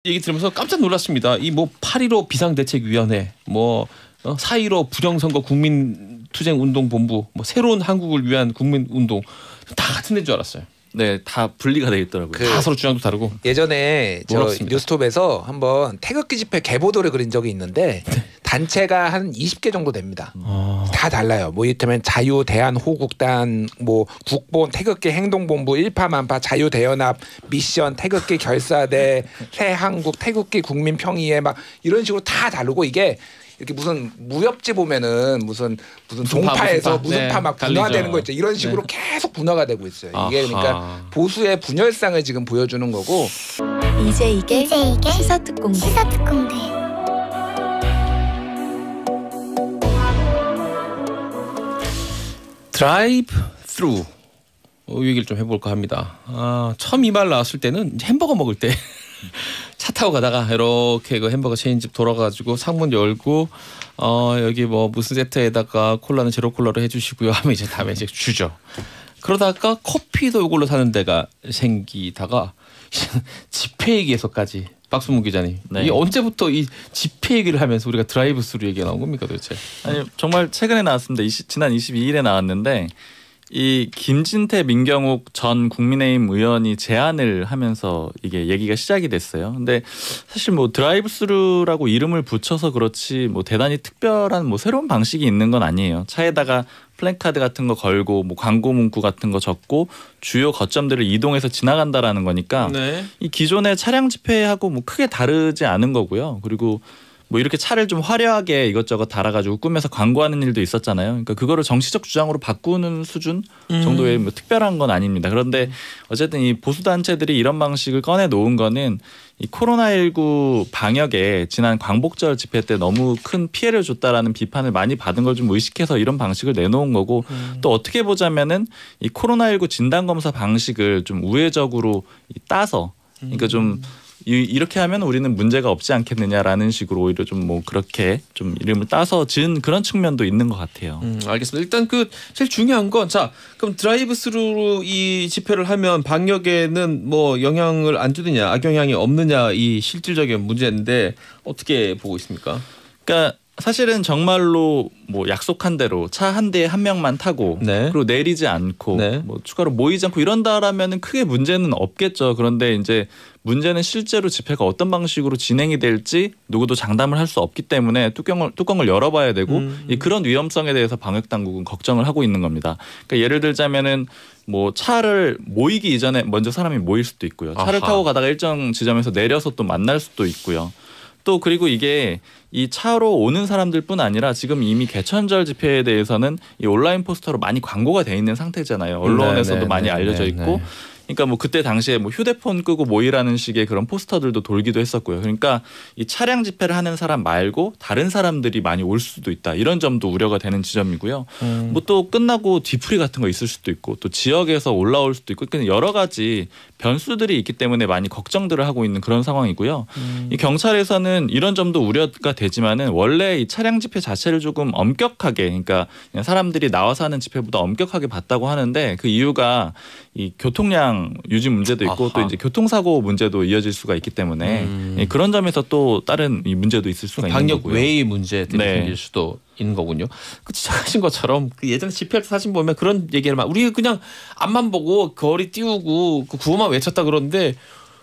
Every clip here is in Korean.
얘기 들으면서 깜짝 놀랐습니다. 이 뭐 8.15 비상대책위원회, 뭐 4.15 부정선거 국민투쟁운동본부, 뭐 새로운 한국을 위한 국민운동 다 같은 데인 줄 알았어요. 네, 다 분리가 돼 있더라고요. 다 서로 주장도 다르고. 예전에 저 놀랍습니다. 뉴스톱에서 한번 태극기 집회 개보도를 그린 적이 있는데 단체가 한 20개 정도 됩니다. 다 달라요. 뭐 이를테면 자유 대한호국단, 뭐 국본 태극기 행동본부, 일파만파 자유대연합, 미션 태극기 결사대, 새한국 태극기 국민평의회 막 이런 식으로 다 다르고 이게 이렇게 무슨 무협지 보면은 무슨 동파에서 무슨 파 막 분화되는 거 있죠. 이런 식으로 계속 분화가 되고 있어요. 이게 그러니까 보수의 분열상을 지금 보여주는 거고. 이제 이게 시사특공대. 드라이브 스루 이 얘기를 좀 해볼까 합니다. 처음 이 말 나왔을 때는 햄버거 먹을 때 차 타고 가다가 이렇게 그 햄버거 체인집 돌아가지고 상문 열고 여기 뭐 무슨 세트에다가 콜라는 제로 콜라로 해주시고요 하면 이제 다음에 이제 주죠. 그러다가 커피도 이걸로 사는 데가 생기다가 집회 얘기에서까지 박수문 기자님, 네. 이 언제부터 이 집회 얘기를 하면서 우리가 드라이브 스루 얘기가 나온 겁니까 도대체? 아니 정말 최근에 나왔습니다. 지난 22일에 나왔는데 이 김진태 민경욱 전 국민의힘 의원이 제안을 하면서 이게 얘기가 시작이 됐어요. 근데 사실 뭐 드라이브 스루라고 이름을 붙여서 그렇지 뭐 대단히 특별한 뭐 새로운 방식이 있는 건 아니에요. 차에다가 플랜카드 같은 거 걸고 뭐 광고 문구 같은 거 적고 주요 거점들을 이동해서 지나간다라는 거니까 네. 이 기존의 차량 집회하고 뭐 크게 다르지 않은 거고요. 그리고 뭐 이렇게 차를 좀 화려하게 이것저것 달아가지고 꾸며서 광고하는 일도 있었잖아요. 그러니까 그거를 정치적 주장으로 바꾸는 수준 정도의 뭐 특별한 건 아닙니다. 그런데 어쨌든 이 보수 단체들이 이런 방식을 꺼내 놓은 거는 이 코로나19 방역에 지난 광복절 집회 때 너무 큰 피해를 줬다라는 비판을 많이 받은 걸 좀 의식해서 이런 방식을 내놓은 거고 또 어떻게 보자면은 이 코로나19 진단 검사 방식을 좀 우회적으로 따서 그러니까 좀 이렇게 하면 우리는 문제가 없지 않겠느냐라는 식으로 오히려 좀 뭐 그렇게 좀 이름을 따서 지은 그런 측면도 있는 것 같아요. 알겠습니다. 일단 그 제일 중요한 건 자 그럼 드라이브 스루로 이 집회를 하면 방역에는 뭐 영향을 안 주느냐 악영향이 없느냐 이 실질적인 문제인데 어떻게 보고 있습니까? 그러니까 사실은 정말로 뭐 약속한 대로 차 한 대에 한 명만 타고 네. 그리고 내리지 않고 네. 뭐 추가로 모이지 않고 이런다라면은 크게 문제는 없겠죠. 그런데 이제 문제는 실제로 집회가 어떤 방식으로 진행이 될지 누구도 장담을 할 수 없기 때문에 뚜껑을 열어봐야 되고 그런 위험성에 대해서 방역 당국은 걱정을 하고 있는 겁니다. 그러니까 예를 들자면은 뭐 차를 모이기 이전에 먼저 사람이 모일 수도 있고요. 차를 타고 가다가 일정 지점에서 내려서 또 만날 수도 있고요. 또 그리고 이게 이 차로 오는 사람들뿐 아니라 지금 이미 개천절 집회에 대해서는 이 온라인 포스터로 많이 광고가 돼 있는 상태잖아요. 언론에서도 많이 알려져 있고. 그러니까 뭐 그때 당시에 뭐 휴대폰 끄고 모이라는 식의 그런 포스터들도 돌기도 했었고요. 그러니까 이 차량 집회를 하는 사람 말고 다른 사람들이 많이 올 수도 있다. 이런 점도 우려가 되는 지점이고요. 뭐 또 끝나고 뒤풀이 같은 거 있을 수도 있고 또 지역에서 올라올 수도 있고 여러 가지 변수들이 있기 때문에 많이 걱정들을 하고 있는 그런 상황이고요. 이 경찰에서는 이런 점도 우려가 되지만은 원래 이 차량 집회 자체를 조금 엄격하게 그러니까 그냥 사람들이 나와서 하는 집회보다 엄격하게 봤다고 하는데 그 이유가 이 교통량 유지 문제도 있고 또 이제 교통사고 문제도 이어질 수가 있기 때문에 그런 점에서 또 다른 이 문제도 있을 수가 있는 거고요. 방역 외의 문제들이 생길 수도 있는 거군요. 그 지적하신 것처럼 그 예전에 집회할 때 사진 보면 그런 얘기를 막 우리 그냥 앞만 보고 거리 띄우고 그 구호만 외쳤다 그러는데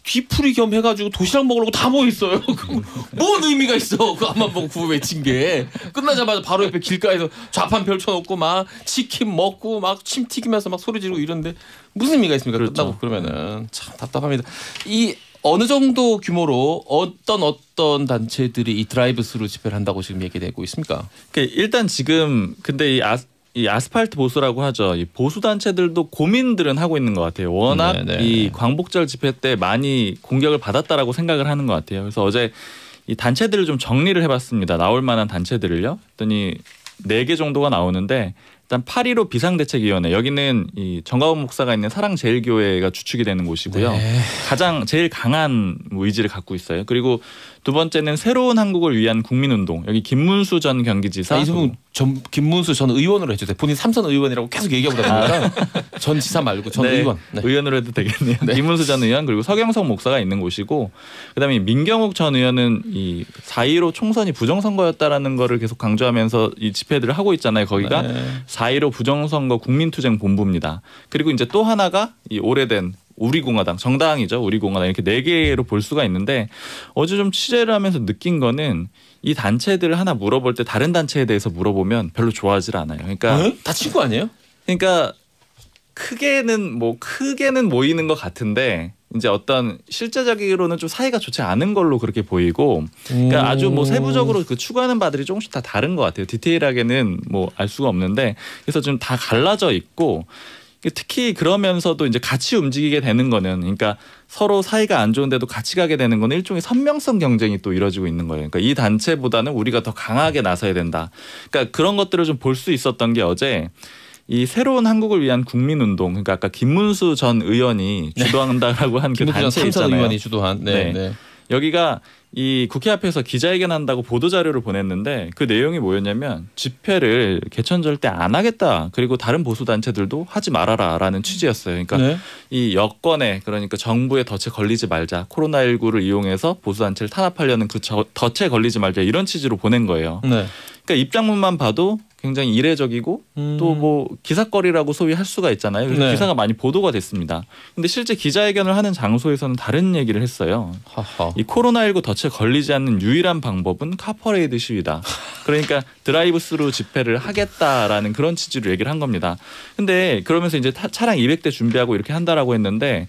뒤풀이 겸 해가지고 도시락 먹으려고 다 모여 있어요. 뭔 의미가 있어? 그 앞만 보고 구호 외친 게 끝나자마자 바로 옆에 길가에서 좌판 펼쳐놓고 막 치킨 먹고 막 침 튀기면서 막 소리 지르고 이러는데 무슨 의미가 있습니까? 그렇죠. 끝나고 그러면은 참 답답합니다. 이 어느 정도 규모로 어떤 단체들이 이 드라이브 스루 집회를 한다고 지금 얘기되고 있습니까? 그러니까 일단 지금 근데 이 아스팔트 보수라고 하죠. 이 보수 단체들도 고민들은 하고 있는 것 같아요. 워낙 이 광복절 집회 때 많이 공격을 받았다라고 생각을 하는 것 같아요. 그래서 어제 이 단체들을 좀 정리를 해봤습니다. 나올 만한 단체들을요. 그랬더니 4개 정도가 나오는데 일단 8.15 비상대책위원회 여기는 이 정가원 목사가 있는 사랑제일교회가 주축이 되는 곳이고요. 가장 제일 강한 의지를 갖고 있어요. 그리고 두 번째는 새로운 한국을 위한 국민운동 여기 김문수 전 경기지사 이분 김문수 전 의원으로 해주세요. 본인 삼선 의원이라고 계속 얘기하고 다니니까 전 지사 말고 전 의원. 네. 의원으로 해도 되겠네요. 네. 김문수 전 의원 그리고 서경석 목사가 있는 곳이고 그다음에 민경욱 전 의원은 이 4.15 총선이 부정선거였다라는 거를 계속 강조하면서 이 집회들을 하고 있잖아요. 거기가 4.15 부정선거 국민투쟁본부입니다. 그리고 이제 또 하나가 이 오래된 우리공화당 정당이죠. 우리공화당 이렇게 4개로 볼 수가 있는데 어제 좀 취재를 하면서 느낀 거는 이 단체들을 하나 물어볼 때 다른 단체에 대해서 물어보면 별로 좋아하지 않아요. 그러니까 다 친구 아니에요? 그러니까 크게는 모이는 것 같은데 이제 어떤 실제적으로는 좀 사이가 좋지 않은 걸로 그렇게 보이고 그러니까 아주 뭐 세부적으로 그 추구하는 바들이 조금씩 다 다른 것 같아요. 디테일하게는 뭐 알 수가 없는데 그래서 좀 다 갈라져 있고 특히 그러면서도 이제 같이 움직이게 되는 거는 그러니까 서로 사이가 안 좋은데도 같이 가게 되는 거는 일종의 선명성 경쟁이 또 이루어지고 있는 거예요. 그러니까 이 단체보다는 우리가 더 강하게 나서야 된다. 그러니까 그런 것들을 좀 볼 수 있었던 게 어제 이 새로운 한국을 위한 국민운동 그러니까 아까 김문수 전 의원이 주도한다라고 한 그 단체 있잖아요. 의원이 주도한. 네. 여기가 이 국회 앞에서 기자회견한다고 보도자료를 보냈는데 그 내용이 뭐였냐면 집회를 개천절 때 안 하겠다. 그리고 다른 보수단체들도 하지 말아라라는 취지였어요. 그러니까 이 여권에 그러니까 정부의 덫에 걸리지 말자. 코로나19를 이용해서 보수단체를 탄압하려는 그 덫에 걸리지 말자. 이런 취지로 보낸 거예요. 네. 그러니까 입장문만 봐도 굉장히 이례적이고 또 뭐 기사거리라고 소위 할 수가 있잖아요. 그래서 기사가 많이 보도가 됐습니다. 근데 실제 기자회견을 하는 장소에서는 다른 얘기를 했어요. 이 코로나19 덫에 걸리지 않는 유일한 방법은 카퍼레이드 시위다. 그러니까 드라이브스루 집회를 하겠다라는 그런 취지로 얘기를 한 겁니다. 근데 그러면서 이제 차량 200대 준비하고 이렇게 한다라고 했는데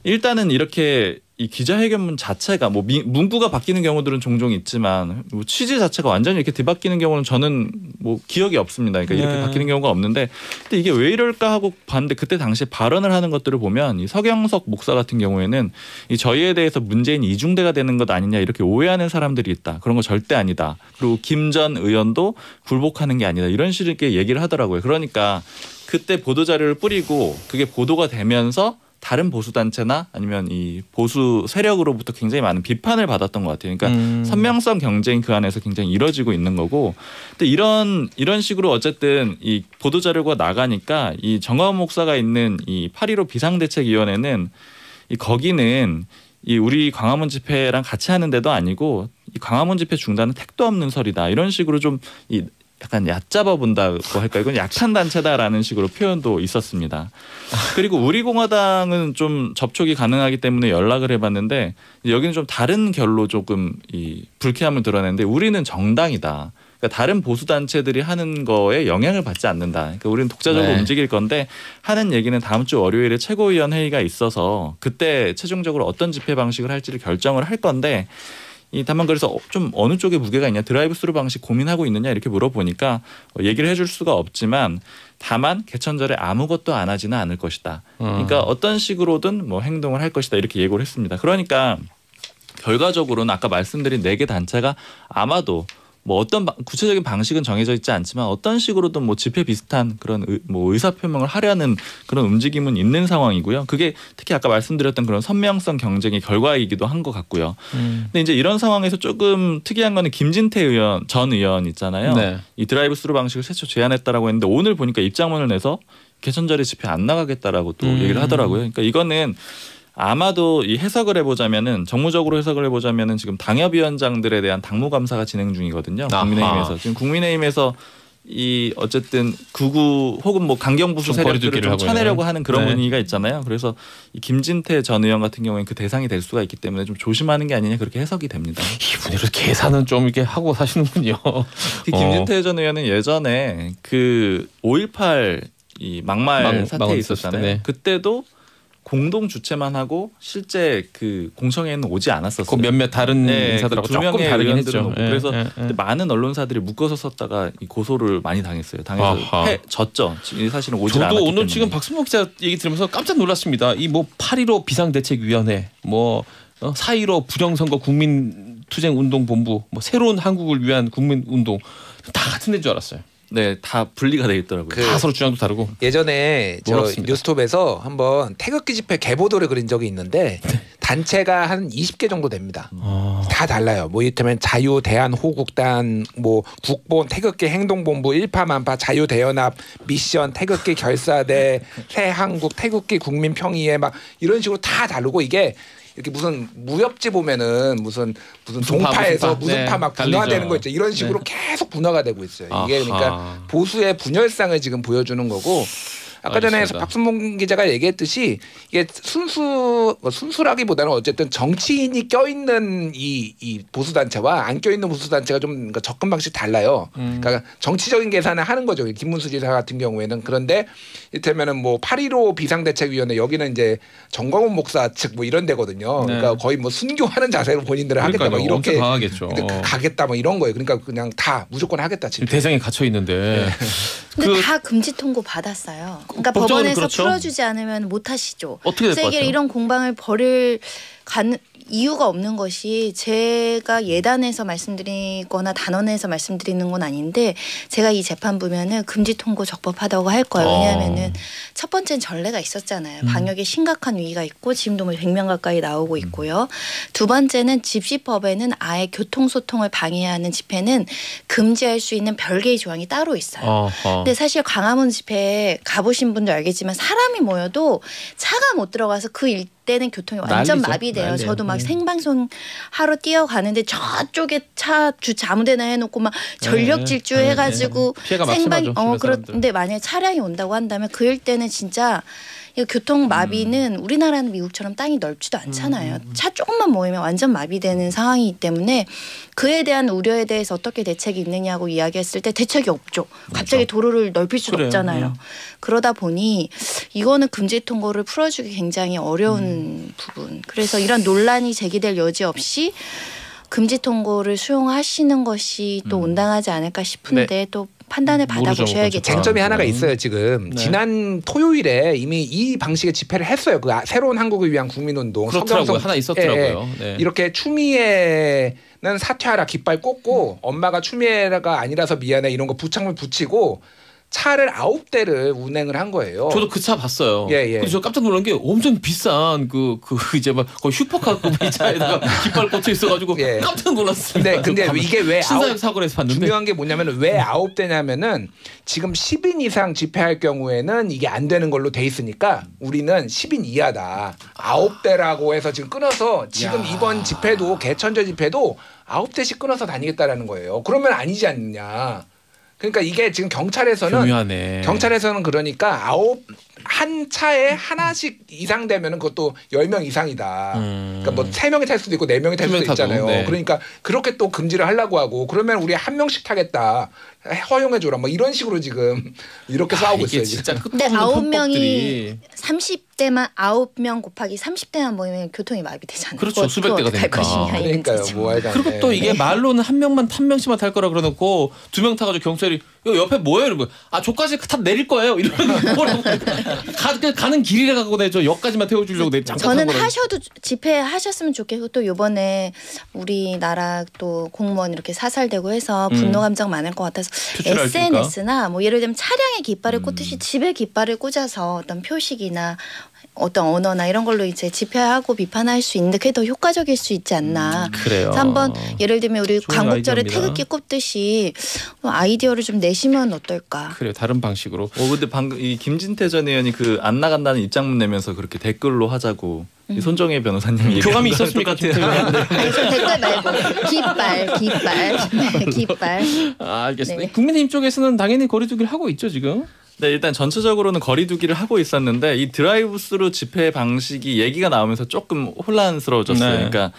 일단은 이렇게 이 기자회견문 자체가 뭐 문구가 바뀌는 경우들은 종종 있지만 뭐 취지 자체가 완전히 이렇게 뒤바뀌는 경우는 저는 뭐 기억이 없습니다. 그러니까 이렇게 바뀌는 경우가 없는데 근데 이게 왜 이럴까 하고 봤는데 그때 당시에 발언을 하는 것들을 보면 이 서경석 목사 같은 경우에는 이 저희에 대해서 문재인 이중대가 되는 것 아니냐 이렇게 오해하는 사람들이 있다. 그런 거 절대 아니다. 그리고 김 전 의원도 굴복하는 게 아니다. 이런 식으로 얘기를 하더라고요. 그러니까 그때 보도자료를 뿌리고 그게 보도가 되면서 다른 보수단체나 아니면 이 보수 세력으로부터 굉장히 많은 비판을 받았던 것 같아요. 그러니까 선명성 경쟁이 그 안에서 굉장히 이뤄지고 있는 거고 근데 이런 식으로 어쨌든 이 보도자료가 나가니까 이 정광훈 목사가 있는 이 8.15 비상대책위원회는 이 거기는 이 우리 광화문 집회랑 같이 하는 데도 아니고 이 광화문 집회 중단은 택도 없는 설이다. 이런 식으로 좀 이 약간 얕잡아 본다고 할까 이건 약한 단체다라는 식으로 표현도 있었습니다. 그리고 우리공화당은 좀 접촉이 가능하기 때문에 연락을 해봤는데 여기는 좀 다른 결로 조금 이 불쾌함을 드러내는데 우리는 정당이다. 그러니까 다른 보수 단체들이 하는 거에 영향을 받지 않는다. 그러니까 우리는 독자적으로 움직일 건데 하는 얘기는 다음 주 월요일에 최고위원 회의가 있어서 그때 최종적으로 어떤 집회 방식을 할지를 결정을 할 건데. 다만 그래서 좀 어느 쪽에 무게가 있냐 드라이브스루 방식 고민하고 있느냐 이렇게 물어보니까 얘기를 해줄 수가 없지만 다만 개천절에 아무것도 안 하지는 않을 것이다. 그러니까 어떤 식으로든 뭐 행동을 할 것이다 이렇게 예고를 했습니다. 그러니까 결과적으로는 아까 말씀드린 4개 단체가 아마도 뭐 어떤 구체적인 방식은 정해져 있지 않지만 어떤 식으로든 뭐 집회 비슷한 그런 뭐 의사표명을 하려는 그런 움직임은 있는 상황이고요. 그게 특히 아까 말씀드렸던 그런 선명성 경쟁의 결과이기도 한 것 같고요. 근데 이제 이런 상황에서 조금 특이한 거는 김진태 전 의원 있잖아요. 네. 이 드라이브스루 방식을 최초 제안했다라고 했는데 오늘 보니까 입장문을 내서 개천절에 집회 안 나가겠다라고 또 얘기를 하더라고요. 그러니까 이거는 아마도 이 해석을 해보자면은 정무적으로 해석을 해보자면은 지금 당협위원장들에 대한 당무감사가 진행 중이거든요. 국민의힘에서 지금 국민의힘에서 이 어쨌든 극우 혹은 뭐 강경보수 세력들을 좀 쳐내려고 하는 그런 분위기가 있잖아요. 그래서 이 김진태 전 의원 같은 경우에는 그 대상이 될 수가 있기 때문에 좀 조심하는 게 아니냐 그렇게 해석이 됩니다. 이분이 계산은 좀 이렇게 하고 사시는군요. 김진태 전 의원은 예전에 그 5.18 이 막말 사태에 있었잖아요. 그때도 공동 주최만 하고 실제 그 공청회에는 오지 않았었어요. 그 몇몇 다른 인사들하고 그 조금 다르긴 했죠. 그래서 많은 언론사들이 묶어서 썼다가 이 고소를 많이 당했어요. 당해서 졌죠. 사실은 오지 않았기 때문에. 저도 오늘 지금 박순봉 기자 얘기 들으면서 깜짝 놀랐습니다. 이 뭐 8.15 비상대책위원회, 뭐 4.15 부정선거 국민투쟁운동본부, 뭐 새로운 한국을 위한 국민운동 다 같은 데인 줄 알았어요. 네, 다 분리가 돼 있더라고요. 다 서로 주장도 다르고. 예전에 저 뉴스톱에서 한번 태극기 집회 개보도를 그린 적이 있는데 단체가 한 20개 정도 됩니다. 다 달라요. 뭐 이를테면 자유 대한호국단, 뭐 국본 태극기 행동본부, 일파만파 자유대연합 미션 태극기 결사대, 새한국 태극기 국민평의회 막 이런 식으로 다 다르고 이게 이렇게 무슨 무협지 보면은 무슨 동파에서 무슨 파 막 분화되는 거 있죠. 이런 식으로 계속 분화가 되고 있어요. 이게 그러니까 보수의 분열상을 지금 보여주는 거고. 아까 전에 박순봉 기자가 얘기했듯이 이게 순수라기보다는 어쨌든 정치인이 껴있는 이 보수단체와 안 껴있는 보수단체가 좀 그러니까 접근 방식이 달라요. 그러니까 정치적인 계산을 하는 거죠. 김문수 지사 같은 경우에는. 그런데 이를테면은 뭐 8.15 비상대책위원회 여기는 이제 정광훈 목사 측 뭐 이런 데거든요. 네. 그러니까 거의 뭐 순교하는 자세로 본인들을 하겠다 뭐 이렇게 가겠다 뭐 이런 거예요. 그러니까 그냥 다 무조건 하겠다. 지금 대상에 갇혀 있는데. 근데 다 금지 통고 받았어요. 그러니까 법원에서 그렇죠. 풀어주지 않으면 못 하시죠. 어떻게 될 것 같아요? 이런 공방을 벌일 이유가 없는 것이 제가 예단해서 말씀드리거나 단언해서 말씀드리는 건 아닌데 제가 이 재판 보면은 금지 통고 적법하다고 할 거예요. 왜냐하면은 첫 번째는 전례가 있었잖아요. 방역에 심각한 위기가 있고 지금도 뭐 100명 가까이 나오고 있고요. 두 번째는 집시법에는 아예 교통소통을 방해하는 집회는 금지할 수 있는 별개의 조항이 따로 있어요. 근데 사실 광화문 집회에 가보신 분도 알겠지만 사람이 모여도 차가 못 들어가서 그 때는 교통이 완전 마비돼요. 저도 막 생방송 하러 뛰어가는데 저쪽에 차 주차 아무데나 해놓고 막 전력 질주해가지고 생방 그런데 만약에 차량이 온다고 한다면 그 일대는 진짜 이 교통 마비는 우리나라는 미국처럼 땅이 넓지도 않잖아요. 차 조금만 모이면 완전 마비되는 상황이기 때문에 그에 대한 우려에 대해서 어떻게 대책이 있느냐고 이야기했을 때 대책이 없죠. 갑자기 도로를 넓힐 수는 없잖아요. 그러다 보니 이거는 금지 통고를 풀어주기 굉장히 어려운 부분. 그래서 이런 논란이 제기될 여지 없이 금지 통고를 수용하시는 것이 또 온당하지 않을까 싶은데 또 판단을 받아보셔야겠죠. 쟁점이 하나가 있어요. 지금 지난 토요일에 이미 이 방식의 집회를 했어요. 그 새로운 한국을 위한 국민운동. 그렇더라고요. 하나 있었더라고요. 이렇게 추미애는 사퇴하라 깃발 꽂고 엄마가 추미애가 아니라서 미안해 이런 거 부착물 붙이고 차를 9대를 운행을 한 거예요. 저도 그 차 봤어요. 근데 저 깜짝 놀란 게 엄청 비싼 그 이제 막 거의 슈퍼카급 이 차에다가 깃발 꽂혀 있어가지고 깜짝 놀랐어요. 근데 이게 왜 신사역 사고에서 봤는데 중요한 게 뭐냐면 왜 9대냐면은 지금 10인 이상 집회할 경우에는 이게 안 되는 걸로 돼 있으니까 우리는 10인 이하다. 9대라고 해서 지금 끊어서 지금 이번 집회도 개천절 집회도 9대씩 끊어서 다니겠다라는 거예요. 그러면 아니지 않느냐. 그러니까 이게 지금 경찰에서는 그러니까 한 차에 하나씩 이상 되면은 그것도 10명 이상이다. 그러니까 뭐 3명이 탈 수도 있고 4명이 탈 수도 있잖아요. 그러니까 그렇게 또 금지를 하려고 하고 그러면 우리 한 명씩 타겠다. 허용해 줘라. 뭐 이런 식으로 지금 이렇게 싸우고 있어요. 진짜 근데 9명이 30대만 9명 곱하기 30대만 모이면 교통이 마비되잖아요. 그렇죠. 수백 대가 되니까. 그러니까요. 뭐 그리고 또 이게 말로는 한 명씩만 탈 거라 그러놓고 2명 타가지고 경찰이 옆에 뭐예요? 이러면 저까지 타 내릴 거예요. 이러는 거라고. 가는 길이라 갖고 저 역까지만 태워주려고 잠깐 저는 하셔도 집회 하셨으면 좋겠고 또 이번에 우리나라 또 공무원 이렇게 사살되고 해서 분노 감정 많을 것 같아서 SNS나 뭐 예를 들면 차량에 깃발을 꽂듯이 집에 깃발을 꽂아서 어떤 표식이나 어떤 언어나 이런 걸로 이제 집회하고 비판할 수 있는데 그게 더 효과적일 수 있지 않나. 그래요. 그래서 한번 예를 들면 우리 광복절에 태극기 꼽듯이 아이디어를 좀 내시면 어떨까. 그래요. 다른 방식으로. 근데 방금 이 김진태 전 의원이 그 안 나간다는 입장문 내면서 그렇게 댓글로 하자고 이 손정혜 변호사님이 교감이 있었습니까? 아니 저 댓글 말고 깃발. 알겠습니다. 국민의힘 쪽에서는 당연히 거리두기를 하고 있죠 지금. 네, 일단 전체적으로는 거리두기를 하고 있었는데 이 드라이브스루 집회 방식이 얘기가 나오면서 조금 혼란스러워졌어요. 그러니까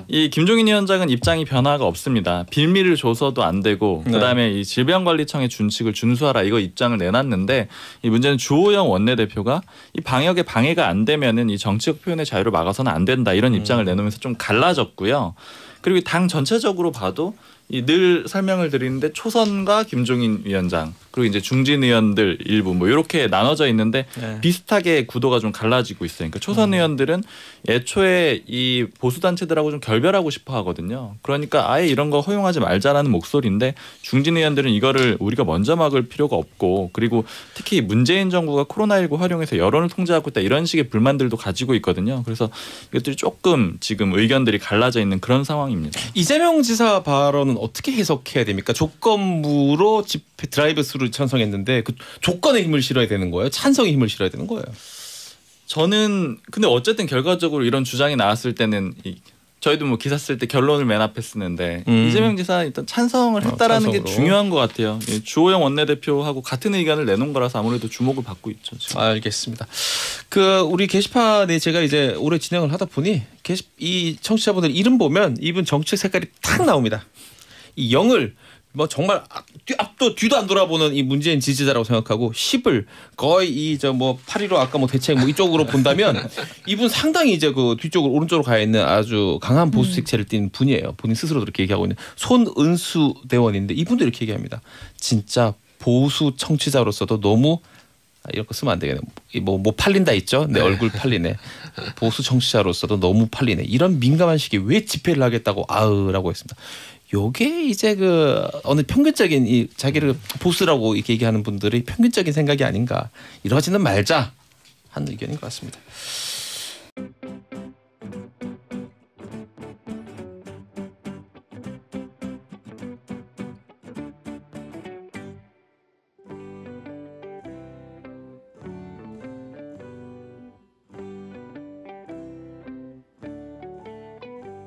이 김종인 위원장은 입장이 변화가 없습니다. 빌미를 줘서도 안 되고 그다음에 이 질병관리청의 준칙을 준수하라 이거 입장을 내놨는데 이 문제는 주호영 원내대표가 이 방역에 방해가 안 되면은 이 정치적 표현의 자유를 막아서는 안 된다 이런 입장을 내놓으면서 좀 갈라졌고요. 그리고 당 전체적으로 봐도 늘 설명을 드리는데 초선과 김종인 위원장 그리고 이제 중진 의원들 일부 뭐 이렇게 나눠져 있는데 네. 비슷하게 구도가 좀 갈라지고 있어요. 그러니까 초선 의원들은 애초에 이 보수 단체들하고 좀 결별하고 싶어 하거든요. 그러니까 아예 이런 거 허용하지 말자라는 목소리인데 중진 의원들은 이거를 우리가 먼저 막을 필요가 없고 그리고 특히 문재인 정부가 코로나19 활용해서 여론을 통제하고 있다 이런 식의 불만들도 가지고 있거든요. 그래서 이것들이 조금 지금 의견들이 갈라져 있는 그런 상황입니다. 이재명 지사 발언은 어떻게 해석해야 됩니까? 조건부로 집회 드라이브 스루를 찬성했는데 그 조건의 힘을 실어야 되는 거예요? 찬성의 힘을 실어야 되는 거예요? 저는 근데 어쨌든 결과적으로 이런 주장이 나왔을 때는 저희도 뭐 기사 쓸 때 결론을 맨 앞에 쓰는데 이재명 지사 일단 찬성을 했다라는 게 중요한 것 같아요. 주호영 원내대표하고 같은 의견을 내놓은 거라서 아무래도 주목을 받고 있죠. 지금. 알겠습니다. 우리 게시판에 제가 이제 오래 진행을 하다 보니 이 청취자분들 이름 보면 이분 정책 색깔이 탁 나옵니다. 이 0을 뭐 정말 앞도 뒤도 안 돌아보는 이 문재인 지지자라고 생각하고 10을 거의 이 저 뭐 8.15 아까 뭐 대책 뭐 이쪽으로 본다면 이분 상당히 이제 그 뒤쪽으로 오른쪽으로 가 있는 아주 강한 보수 색채를 띤 분이에요. 본인 스스로 그렇게 얘기하고 있는 손은수 대원인데 이분도 이렇게 얘기합니다. 진짜 보수 청취자로서도 너무 이런 거 쓰면 안 되겠네. 뭐 팔린다 있죠. 내 얼굴 팔리네. 보수 청취자로서도 너무 팔리네. 이런 민감한 시기에 왜 집회를 하겠다고 아으라고 했습니다. 요게 이제 어느 평균적인 이 자기를 보수라고 이렇게 얘기하는 분들이 평균적인 생각이 아닌가. 이러지는 말자 하는 의견인 것 같습니다.